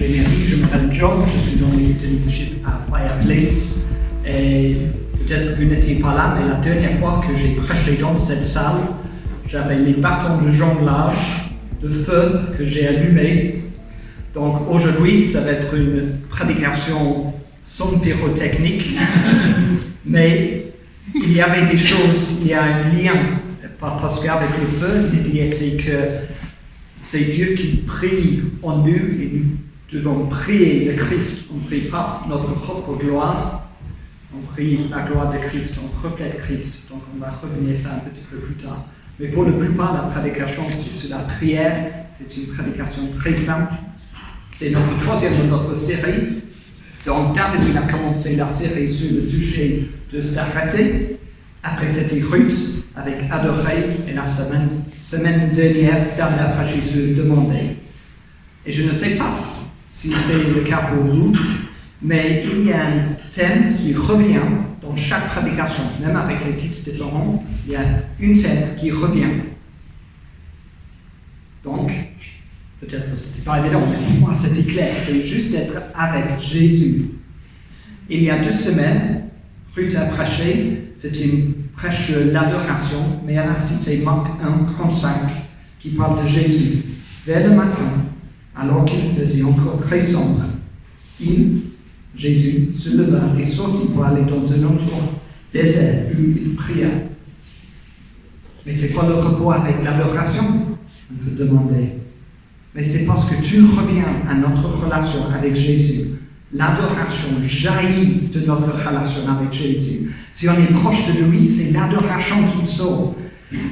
Générie, je m'appelle John, je suis dans l'équipe de leadership à Fireplace. Et peut-être que vous n'étiez pas là, mais la dernière fois que j'ai prêché dans cette salle, j'avais les bâtons de jonglage de feu que j'ai allumés. Donc aujourd'hui, ça va être une prédication sans pyrotechnique, mais il y avait des choses, il y a un lien, parce qu'avec le feu, l'idée était que c'est Dieu qui prie en nous et nous devons prier le Christ. On ne prie pas notre propre gloire, on prie la gloire de Christ, on reflète Christ. Donc on va revenir ça un petit peu plus tard. Mais pour la plupart, la prédication, c'est sur la prière, c'est une prédication très simple. C'est notre troisième de notre série. Donc David a commencé la série sur le sujet de s'arrêter. Après c'était Ruth avec adorer et la semaine dernière, David a prêché sur demander. Et je ne sais pas si c'est le cas pour vous, mais il y a un thème qui revient dans chaque prédication, même avec les titres différents, il y a un thème qui revient. Donc, peut-être que ce n'était pas évident, mais pour moi c'était clair, c'est juste d'être avec Jésus. Il y a 2 semaines, Ruth a prêché, c'était une prêche de l'adoration, mais elle a cité Marc 1:35 qui parle de Jésus. Vers le matin, alors qu'il faisait encore très sombre, Jésus, se leva et sortit pour aller dans un endroit désert où il pria. Mais c'est quoi le rapport avec l'adoration? On peut demander. Mais c'est parce que tu reviens à notre relation avec Jésus. L'adoration jaillit de notre relation avec Jésus. Si on est proche de lui, c'est l'adoration qui sort.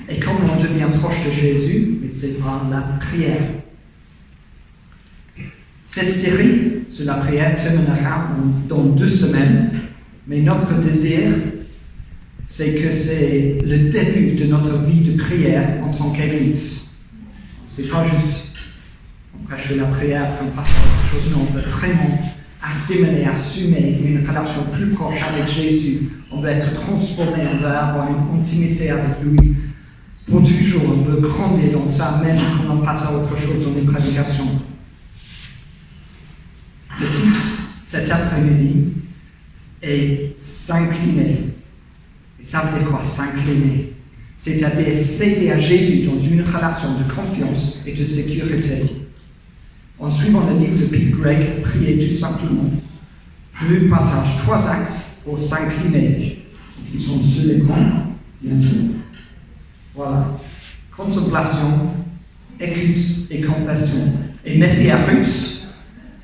Et comment on devient proche de Jésus? Mais c'est par la prière. Cette série sur la prière terminera dans 2 semaines, mais notre désir, c'est que c'est le début de notre vie de prière en tant qu'Église. C'est pas juste on prêche la prière, on passe à autre chose, mais on veut vraiment assumer une relation plus proche avec Jésus. On veut être transformé, on veut avoir une intimité avec lui pour toujours. On veut grandir dans ça, même quand on passe à autre chose dans les prédications. Le titre cet après-midi est s'incliner. Et ça veut dire quoi, s'incliner? C'est-à-dire céder à Jésus dans une relation de confiance et de sécurité. En suivant le livre de Pete Greig, Priez tout simplement, je lui partage 3 actes pour s'incliner. Ils sont sur l'écran bientôt. Voilà. Contemplation, écoute et confession. Et merci à Ruth.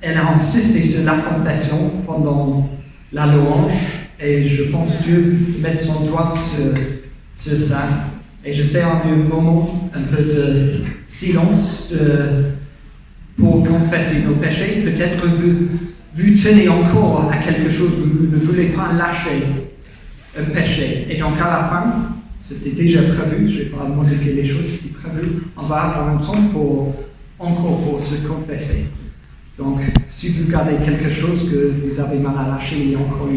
Elle a insisté sur la confession pendant la louange et je pense que Dieu met son doigt sur ça. Et je sais en un moment un peu de silence pour confesser nos péchés. Peut-être que vous tenez encore à quelque chose, vous ne voulez pas lâcher un péché. Et donc à la fin, c'était déjà prévu, je ne vais pas modifier les choses, c'était prévu, on va avoir un temps pour se confesser. Donc, si vous gardez quelque chose que vous avez mal à lâcher, il y a encore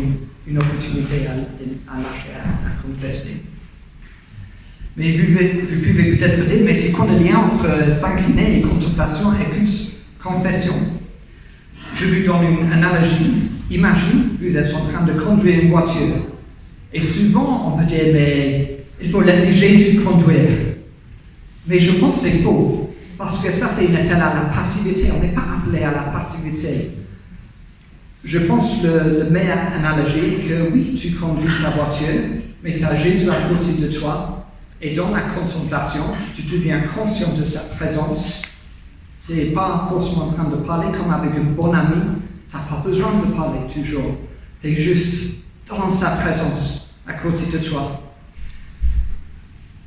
une opportunité à lâcher, à confesser. Mais vous pouvez peut-être dire, mais c'est quoi le lien entre s'incliner et contemplation, écoute, confession? Je vous donne une analogie. Imagine, vous êtes en train de conduire une voiture. Et souvent, on peut dire, mais il faut laisser Jésus conduire. Mais je pense que c'est faux. Parce que ça, c'est un appel à la passivité. On n'est pas appelé à la passivité. Je pense que le meilleur analogie est que oui, tu conduis ta voiture, mais tu as Jésus à côté de toi. Et dans la contemplation, tu deviens conscient de sa présence. Tu n'es pas forcément en train de parler comme avec un bon ami. Tu n'as pas besoin de parler toujours. Tu es juste dans sa présence, à côté de toi.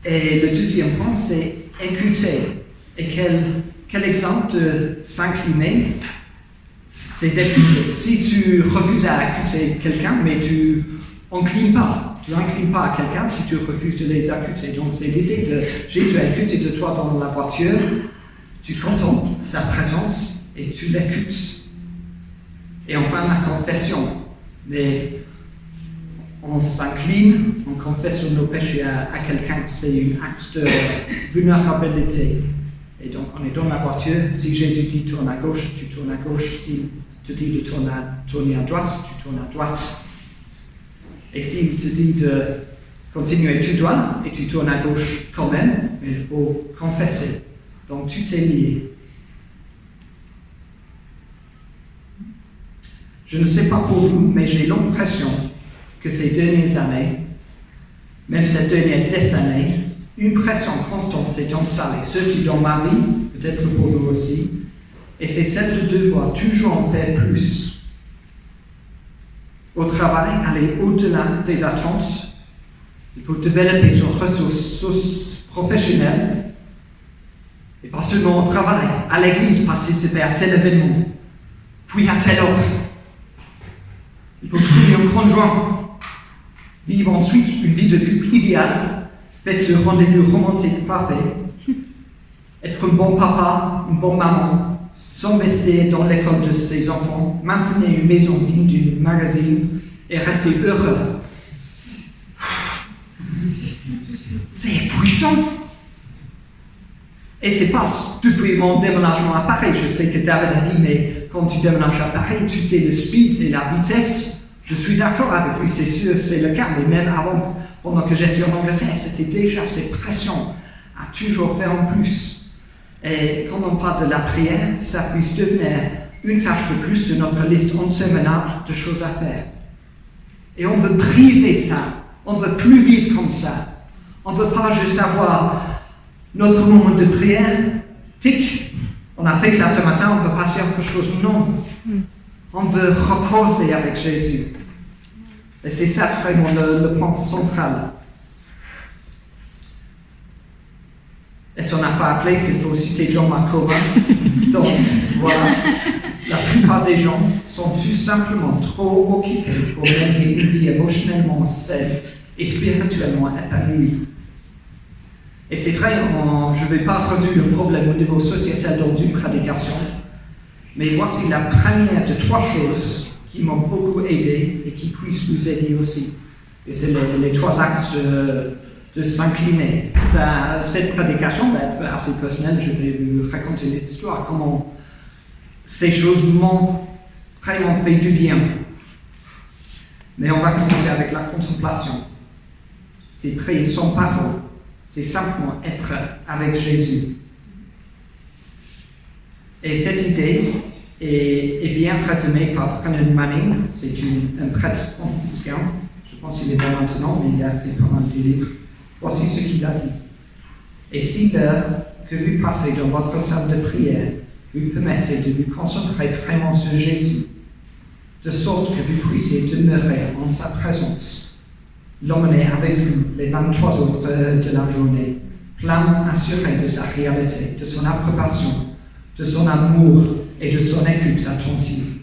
Et le deuxième point, c'est écouter. Et quel exemple de s'incliner, c'est d'écouter. Si tu refuses à écouter quelqu'un, mais tu n'inclines pas à quelqu'un si tu refuses de les écouter. Donc c'est l'idée de Jésus à côté de toi dans la voiture, tu contemples sa présence et tu l'écoutes. Et enfin la confession. Mais on s'incline, on confesse nos péchés à quelqu'un, c'est un acte de vulnérabilité. Et donc, on est dans la voiture. Si Jésus dit tourne à gauche, tu tournes à gauche. S'il te dit de tourner à droite, tu tournes à droite. Et s'il te dit de continuer tout droit et tu tournes à gauche quand même, mais il faut confesser. Donc, tout est lié. Je ne sais pas pour vous, mais j'ai l'impression que ces dernières années, même cette dernière décennie, une pression constante s'est installée, surtout dans ma vie, peut-être pour vous aussi, et c'est celle de devoir toujours en faire plus. Au travail, aller au-delà des attentes, il faut développer son ressources professionnelles, et pas seulement au travail, à l'église, participer à tel événement, puis à tel autre. Il faut trouver un conjoint, vivre ensuite une vie de couple idéale, faite de rendez-vous romantiques parfaits, être un bon papa, une bonne maman, s'investir dans l'école de ses enfants, maintenir une maison digne du magazine et rester heureux. C'est épuisant. Et c'est pas depuis mon déménagement à Paris. Je sais que David a dit, mais quand tu déménages à Paris, tu sais le speed et la vitesse. Je suis d'accord avec lui, c'est sûr, c'est le cas. Mais même avant, pendant que j'étais en Angleterre, c'était déjà cette pression à toujours faire en plus. Et quand on parle de la prière, ça puisse devenir une tâche de plus sur notre liste interminable de choses à faire. Et on veut briser ça. On veut plus vivre comme ça. On ne veut pas juste avoir notre moment de prière, tic, on a fait ça ce matin, on peut passer à autre chose. Non. On veut reposer avec Jésus. Et c'est ça vraiment le point central. Et on n'a pas appelé, il faut citer John McCowan. Donc, voilà. La plupart des gens sont tout simplement trop occupés pour mener une vie émotionnellement saine et spirituellement épanouie. Et c'est vrai, je ne vais pas résoudre le problème au niveau sociétal dans une prédication, mais voici la première de 3 choses qui m'ont beaucoup aidé et qui puissent vous aider aussi. Et c'est les 3 axes de s'incliner. Cette prédication va être assez personnelle, je vais vous raconter des histoires, comment ces choses m'ont vraiment fait du bien. Mais on va commencer avec la contemplation. C'est prier sans parole. C'est simplement être avec Jésus. Et cette idée est bien résumée par Brennan Manning. C'est un prêtre franciscain. Je pense qu'il est là maintenant, mais il a écrit pas mal de livres. Voici ce qu'il a dit. Et si l'heure que vous passez dans votre salle de prière vous permettez de vous concentrer vraiment sur Jésus, de sorte que vous puissiez demeurer en sa présence, l'emmener avec vous les 23 autres heures de la journée, pleinement assuré de sa réalité, de son approbation, de son amour et de son écoute attentive.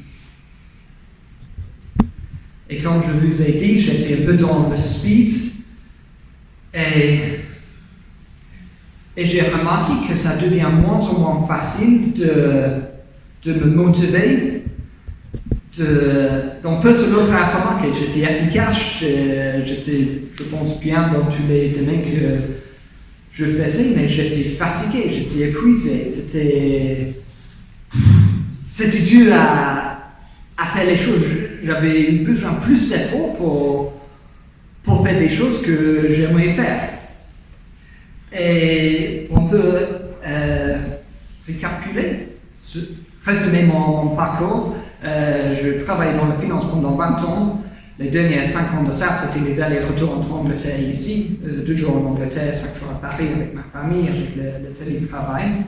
Et comme je vous ai dit, j'étais un peu dans le speed et j'ai remarqué que ça devient moins en moins facile de me motiver. Donc personne d'autre a remarqué, j'étais efficace, j'étais, je pense, bien dans tous les domaines que je faisais, mais j'étais fatigué, j'étais épuisé, c'était dur à faire les choses. J'avais besoin plus d'efforts pour faire des choses que j'aimerais faire. Et on peut récapituler, résumer mon parcours. Je travaillais dans la finance pendant 20 ans. Les derniers 5 ans de ça, c'était les allers-retours entre Angleterre et ici. 2 jours en Angleterre, 5 jours à Paris avec ma famille, avec le télétravail.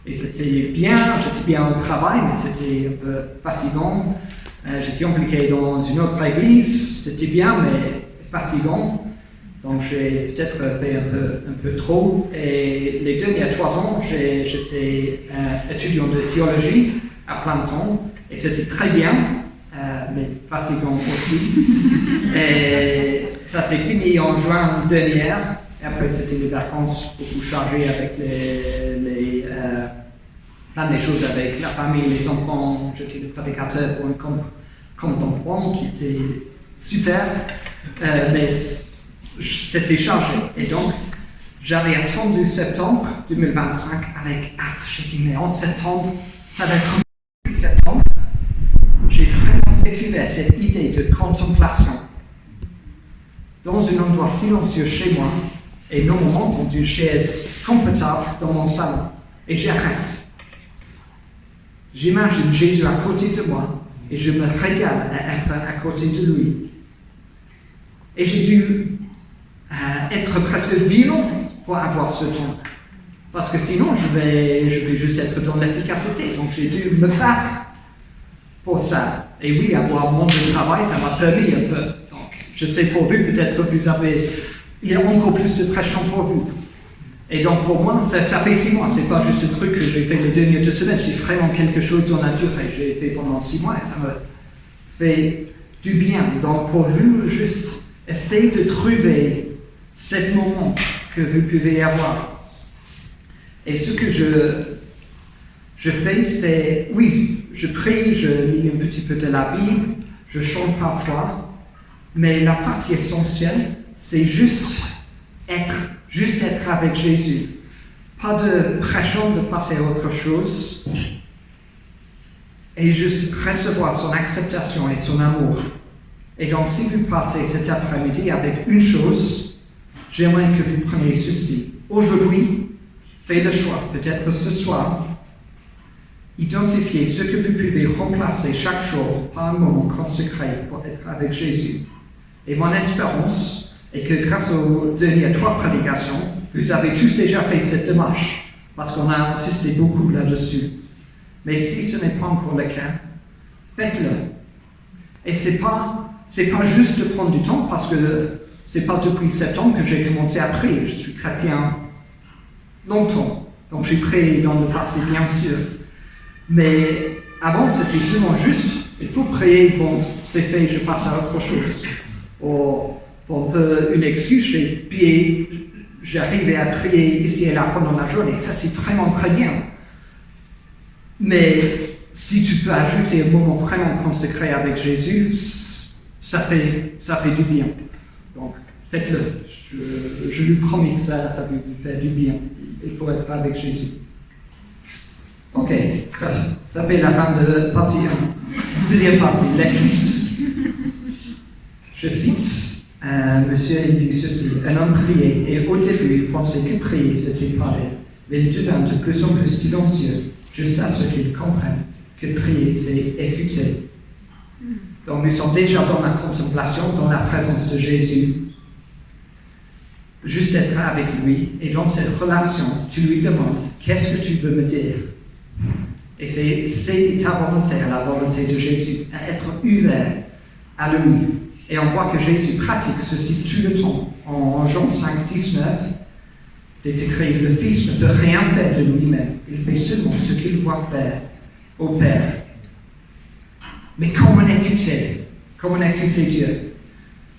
Et c'était bien, j'étais bien au travail, mais c'était un peu fatigant. J'étais impliqué dans une autre église, c'était bien, mais fatigant. Donc j'ai peut-être fait un peu trop. Et les derniers 3 ans, j'étais étudiant de théologie à plein temps. Et c'était très bien, mais fatigant aussi. Et ça s'est fini en juin dernier. Et après, c'était les vacances beaucoup chargées avec plein de choses avec la famille, les enfants. J'étais le prédicateur pour un camp d'enfants qui était super, mais c'était chargé. Et donc, J'avais attendu septembre 2025 avec hâte. J'ai dit, mais en septembre, ça va être en septembre. J'ai vraiment découvert cette idée de contemplation dans un endroit silencieux chez moi et normalement dans une chaise confortable dans mon salon. Et j'arrête. J'imagine Jésus à côté de moi et je me régale à être à côté de lui. Et j'ai dû être presque violent pour avoir ce temps. Parce que sinon, je vais juste être dans l'efficacité. Donc j'ai dû me battre pour ça. Et oui, avoir moins de travail, ça m'a permis un peu. Donc, je sais pour vous, peut-être il y a encore plus de pression pour vous. Et donc pour moi, ça fait 6 mois. C'est pas juste ce truc que j'ai fait les dernières 2 semaines. C'est vraiment quelque chose dans la durée. J'ai fait pendant 6 mois et ça me fait du bien. Donc pour vous, juste essayez de trouver ce moment que vous pouvez avoir. Et ce que je fais, c'est, oui, je prie, je lis un petit peu de la Bible, je chante parfois, mais la partie essentielle, c'est juste être avec Jésus. Pas de pression de passer à autre chose, et juste recevoir son acceptation et son amour. Et donc, si vous partez cet après-midi avec une chose, j'aimerais que vous preniez ceci. Aujourd'hui, faites le choix, peut-être ce soir, identifiez ce que vous pouvez remplacer chaque jour par un moment consacré pour être avec Jésus. Et mon espérance est que grâce aux dernières 3 prédications, vous avez tous déjà fait cette démarche, parce qu'on a insisté beaucoup là-dessus. Mais si ce n'est pas encore le cas, faites-le. Et c'est pas juste de prendre du temps, parce que c'est pas depuis septembre que j'ai commencé à prier. Je suis chrétien longtemps, donc j'ai prié dans le passé, bien sûr. Mais avant, c'était souvent juste, il faut prier, bon, c'est fait, je passe à autre chose. Ou une excuse, j'arrivais à prier ici et là pendant la journée, ça c'est vraiment très bien. Mais si tu peux ajouter un moment vraiment consacré avec Jésus, ça fait du bien. Donc, faites-le. Je lui promets que ça vous fait du bien. Il faut être avec Jésus. Ok, ça fait la fin de partie 1. Deuxième partie, l'écoute. Je cite, monsieur, il dit ceci, un homme priait, et au début, il pensait que prier, c'était parler, mais il devint de plus en plus silencieux, jusqu'à ce qu'il comprenne que prier, c'est écouter. Donc nous sommes déjà dans la contemplation, dans la présence de Jésus. Juste être avec lui, et dans cette relation, tu lui demandes, qu'est-ce que tu veux me dire? Et c'est ta volonté, la volonté de Jésus, à être ouvert à lui. Et on voit que Jésus pratique ceci tout le temps. En Jean 5, 19, c'est écrit, le Fils ne peut rien faire de lui-même, il fait seulement ce qu'il voit faire au Père. Mais comment écouter Dieu?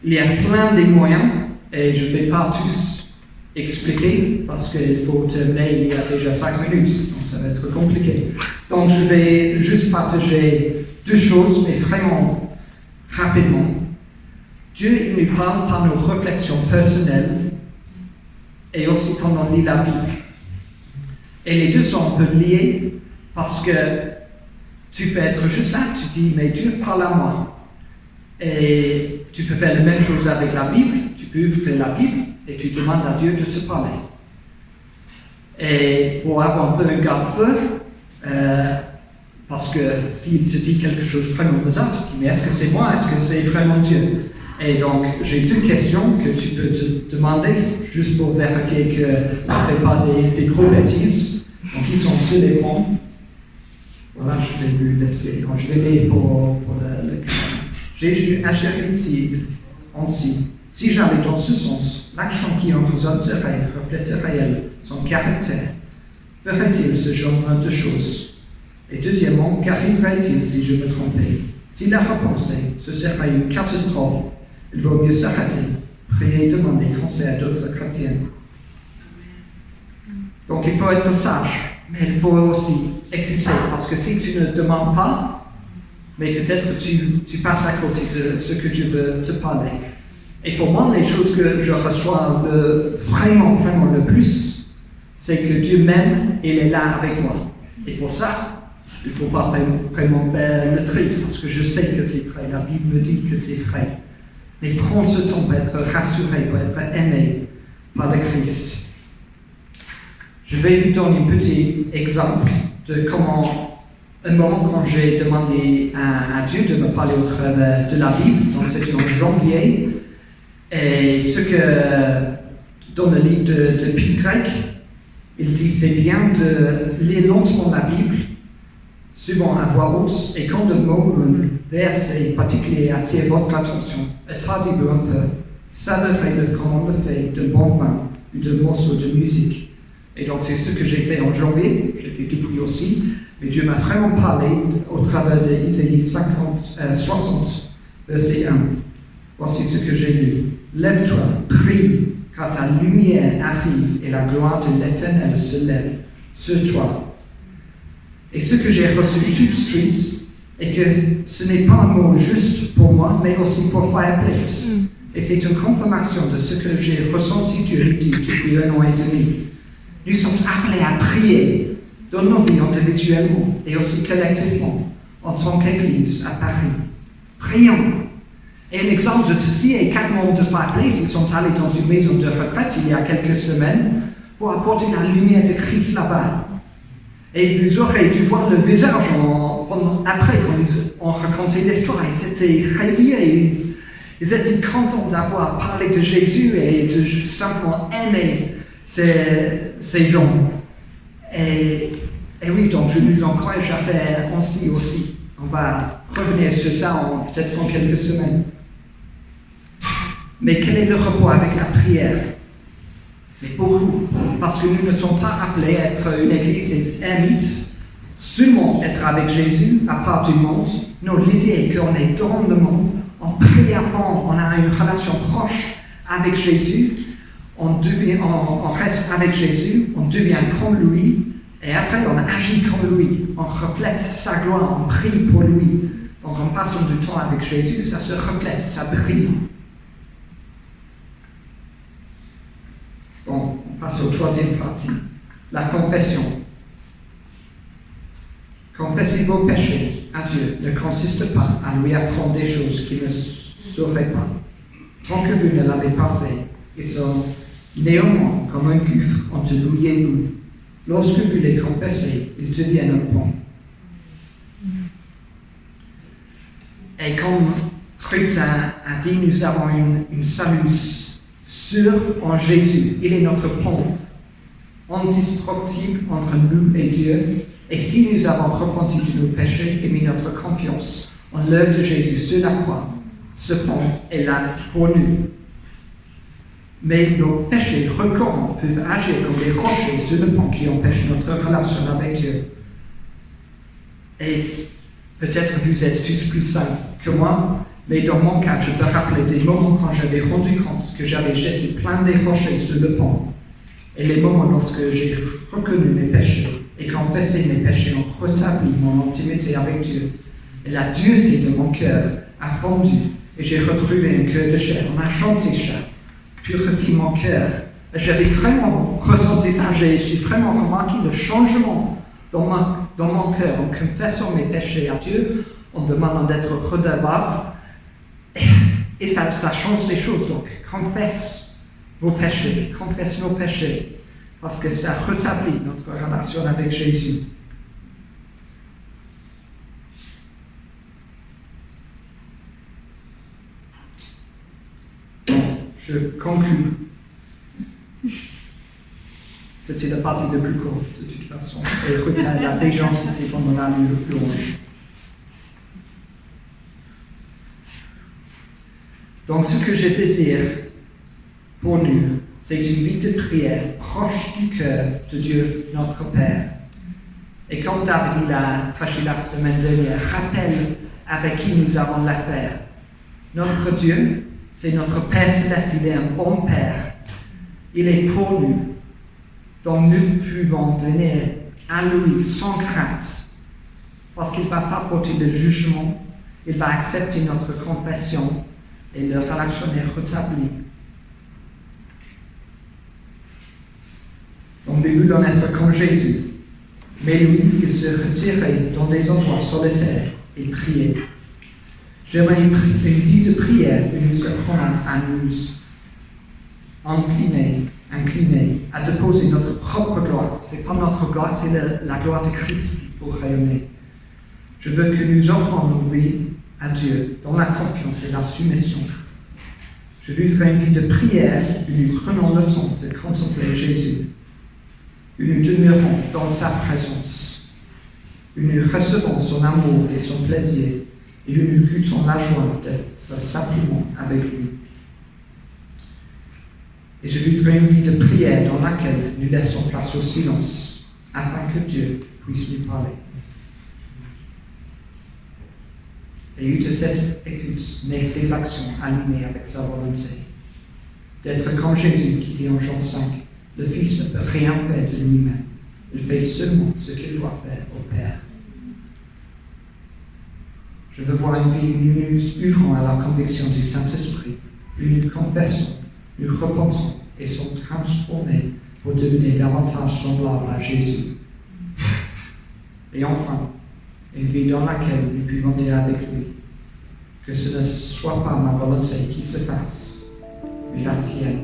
Il y a plein de moyens, et je ne vais pas tous expliquer, parce qu'il faut terminer, il y a déjà 5 minutes, donc ça va être compliqué. Donc je vais juste partager 2 choses, mais vraiment rapidement. Dieu, il nous parle par nos réflexions personnelles, et aussi quand on lit la Bible. Et les deux sont un peu liés, parce que tu peux être juste là, tu dis, mais Dieu parle à moi. Et tu peux faire la même chose avec la Bible, tu peux ouvrir la Bible et tu demandes à Dieu de te parler. Et pour avoir un peu un garde-feu, parce que s'il te dit quelque chose de vraiment bizarre, tu te dis, mais est-ce que c'est moi, est-ce que c'est vraiment Dieu? Et donc, j'ai 2 questions que tu peux te demander, juste pour vérifier que tu ne fais pas des gros bêtises. Donc, ils sont sur l'écran. Voilà, je vais lui laisser. Donc, je vais lire pour le Jésus agit-il ainsi. Si j'allais dans ce sens, l'action qui en résulterait reflèterait son caractère. Ferait-il ce genre de choses? Et deuxièmement, qu'arriverait-il si je me trompais? Si la réponse est, ce serait une catastrophe, il vaut mieux s'arrêter, prier et demander conseil à d'autres chrétiens. Donc il faut être sage, mais il faut aussi écouter, parce que si tu ne demandes pas, mais peut-être tu passes à côté de ce que Dieu veut te parler. Et pour moi, les choses que je reçois vraiment le plus, c'est que Dieu m'aime et il est là avec moi. Et pour ça, il ne faut pas vraiment faire le tri, parce que je sais que c'est vrai, la Bible me dit que c'est vrai. Mais prendre ce temps pour être rassuré, pour être aimé par le Christ. Je vais vous donner un petit exemple de comment, un moment quand j'ai demandé à Dieu de me parler au travers de la Bible, donc c'était en janvier, et ce que dans le livre de Pi grec, il dit c'est bien de lire lentement la Bible, souvent à voix haute, et quand le mot ou un verset particulier attire votre attention, attardez-vous un peu, savourez-le comme on le fait de bon vin ou de morceaux de musique. Et donc c'est ce que j'ai fait en janvier, j'ai fait depuis aussi, mais Dieu m'a vraiment parlé au travers d'Isaïe 60, verset 1. Voici ce que j'ai lu. Lève-toi, prie, car ta lumière arrive et la gloire de l'Éternel se lève sur toi. Et ce que j'ai reçu tout de suite est que ce n'est pas un mot juste pour moi, mais aussi pour Fireplace. Et c'est une confirmation de ce que j'ai ressenti depuis 1 an et demi. Nous sommes appelés à prier dans nos vies individuellement et aussi collectivement en tant qu'Église à Paris. Prions. Et un exemple de ceci est 4 membres de Fireplace, ils sont allés dans une maison de retraite il y a quelques semaines pour apporter la lumière de Christ là-bas. Et vous aurez dû voir le visage après quand ils ont raconté l'histoire. Ils étaient radiés, ils étaient contents d'avoir parlé de Jésus et de simplement aimer ces gens. Et oui, donc je nous encourage à faire ainsi aussi. On va revenir sur ça peut-être en quelques semaines. Mais quel est le rapport avec la prière? Mais beaucoup, parce que nous ne sommes pas appelés à être une église ermite, seulement être avec Jésus à part du monde. Non, l'idée est qu'on est dans le monde, on prie avant, on a une relation proche avec Jésus, on reste avec Jésus, on devient comme lui, et après on agit comme lui, on reflète sa gloire, on prie pour lui. Donc en passant du temps avec Jésus, ça se reflète, ça brille. Bon, on passe aux 3e partie, la confession. Confesser vos péchés à Dieu ne consiste pas à lui apprendre des choses qu'il ne saurait pas. Tant que vous ne l'avez pas fait, ils sont néanmoins comme un gouffre entre lui et vous. Lorsque vous les confessez, ils deviennent un pont. Et comme Ruth a dit, nous avons une salut sûr en Jésus. Il est notre pont indestructible entre nous et Dieu. Et si nous avons repenti de nos péchés et mis notre confiance en l'œuvre de Jésus sur la croix, ce pont est là pour nous. Mais nos péchés récurrents peuvent agir comme des rochers sur le pont qui empêchent notre relation avec Dieu. Et peut-être vous êtes tous plus saints que moi, mais dans mon cas, je peux rappeler des moments quand j'avais rendu compte que j'avais jeté plein de rochers sur le pont. Et les moments lorsque j'ai reconnu mes péchés et confessé mes péchés ont rétabli mon intimité avec Dieu. Et la dureté de mon cœur a fondu et j'ai retrouvé un cœur de chair. On a chanté ça. Purifie mon cœur. J'avais vraiment ressenti ça, j'ai vraiment remarqué le changement dans mon cœur en confessant mes péchés à Dieu, en demandant d'être redevable. Et ça change les choses. Donc, confesse vos péchés, confesse nos péchés, parce que ça rétablit notre relation avec Jésus. Je conclue. C'était la partie la plus courte, de toute façon. Et Ruth a déjà insisté pendant la nuit le plus long. Donc, ce que je désire pour nous, c'est une vie de prière proche du cœur de Dieu, notre Père. Et comme David a prêché la semaine dernière, rappelle avec qui nous avons l'affaire. Notre Dieu, c'est notre Père Céleste, il est un bon Père. Il est pour nous. Donc nous pouvons venir à lui sans crainte. Parce qu'il ne va pas porter de jugement. Il va accepter notre confession. et leur relation est rétablie. Donc nous voulons être comme Jésus, mais lui, il se retirait dans des endroits solitaires et priait. J'aimerais une vie de prière où nous apprenons à nous incliner, à déposer notre propre gloire. Ce n'est pas notre gloire, c'est la gloire de Christ qui faut rayonner. Je veux que nous offrons nos vies à Dieu dans la confiance et la soumission. Je voudrais une vie de prière où nous prenons le temps de contempler Jésus, où nous demeurons dans sa présence, où nous recevons son amour et son plaisir, et où nous goûtons la joie d'être simplement avec lui. Et je voudrais une vie de prière dans laquelle nous laissons place au silence, afin que Dieu puisse nous parler. Et de cette écoute naissent des actions alignées avec sa volonté. D'être comme Jésus qui dit en Jean 5, le Fils ne peut rien faire de lui-même. Il fait seulement ce qu'il doit faire au Père. Je veux voir une vie où nous nous ouvrons à la conviction du Saint-Esprit, où nous confessons, nous repentons et sommes transformés pour devenir davantage semblables à Jésus. Et enfin, une vie dans laquelle nous pouvons dire avec lui que ce ne soit pas ma volonté qui se fasse, mais la tienne.